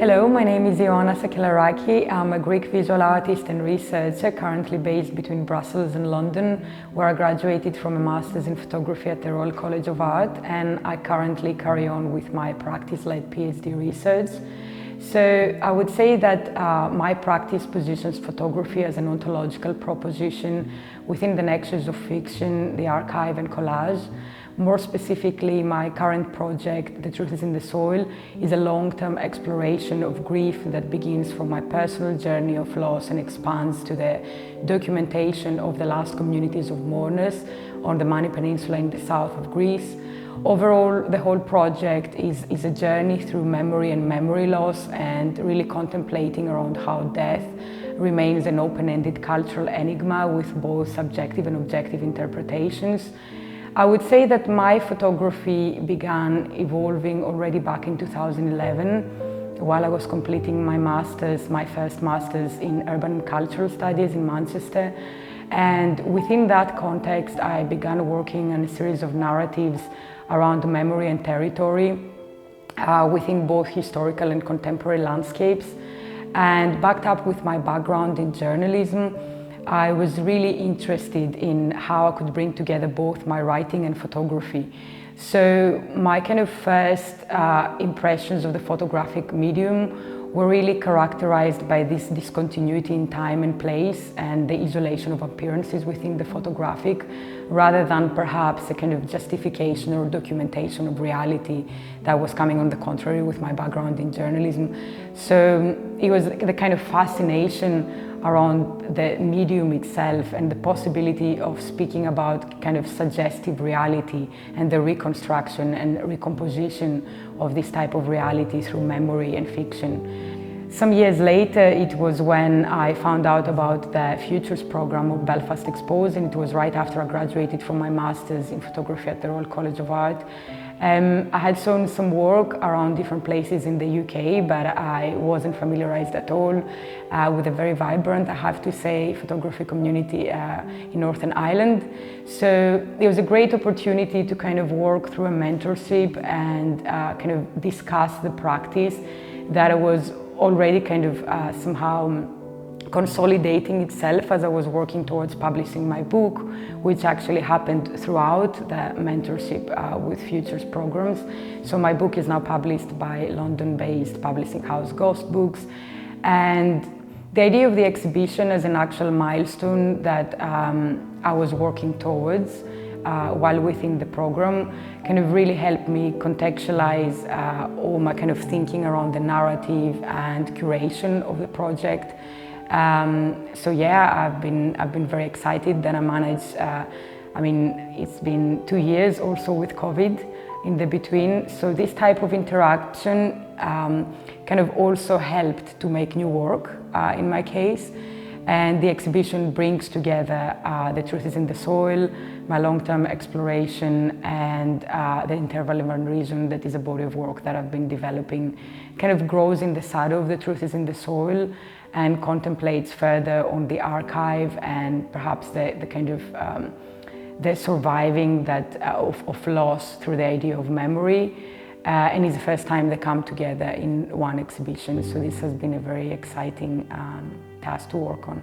Hello, my name is Ioanna Sakelleraki. I'm a Greek visual artist and researcher currently based between Brussels and London, where I graduated from a master's in photography at the Royal College of Art, and I currently carry on with my practice-led PhD research. So I would say that my practice positions photography as an ontological proposition within the nexus of fiction, the archive and collage. More specifically, my current project, The Truth is in the Soil, is a long-term exploration of grief that begins from my personal journey of loss and expands to the documentation of the last communities of mourners on the Mani Peninsula in the south of Greece. Overall, the whole project is a journey through memory and memory loss, and really contemplating around how death remains an open-ended cultural enigma with both subjective and objective interpretations. I would say that my photography began evolving already back in 2011 while I was completing my first master's in urban and cultural studies in Manchester. And within that context, I began working on a series of narratives around memory and territory within both historical and contemporary landscapes. And backed up with my background in journalism, I was really interested in how I could bring together both my writing and photography. So my kind of first impressions of the photographic medium were really characterized by this discontinuity in time and place and the isolation of appearances within the photographic, rather than perhaps a kind of justification or documentation of reality that was coming on the contrary with my background in journalism. So it was the kind of fascination around the medium itself and the possibility of speaking about kind of suggestive reality and the reconstruction and recomposition of this type of reality through memory and fiction. Some years later, it was when I found out about the Futures program of Belfast Exposed, and it was right after I graduated from my master's in photography at the Royal College of Art. I had shown some work around different places in the UK, but I wasn't familiarized at all with a very vibrant, I have to say, photography community in Northern Ireland. So it was a great opportunity to kind of work through a mentorship and kind of discuss the practice that I was already kind of somehow consolidating itself as I was working towards publishing my book, which actually happened throughout the mentorship with Futures programs. So my book is now published by London-based publishing house Ghost Books. And the idea of the exhibition as an actual milestone that I was working towards while within the program kind of really helped me contextualize all my kind of thinking around the narrative and curation of the project. So yeah, I've been very excited that I managed. I mean, it's been 2 years or so with COVID in the between. So this type of interaction kind of also helped to make new work in my case. And the exhibition brings together The Truth is in the Soil, my long-term exploration, and the interval and reason, that is a body of work that I've been developing, kind of grows in the shadow of The Truth is in the Soil and contemplates further on the archive and perhaps the kind of the surviving that of loss through the idea of memory. And it's the first time they come together in one exhibition. So this has been a very exciting task to work on.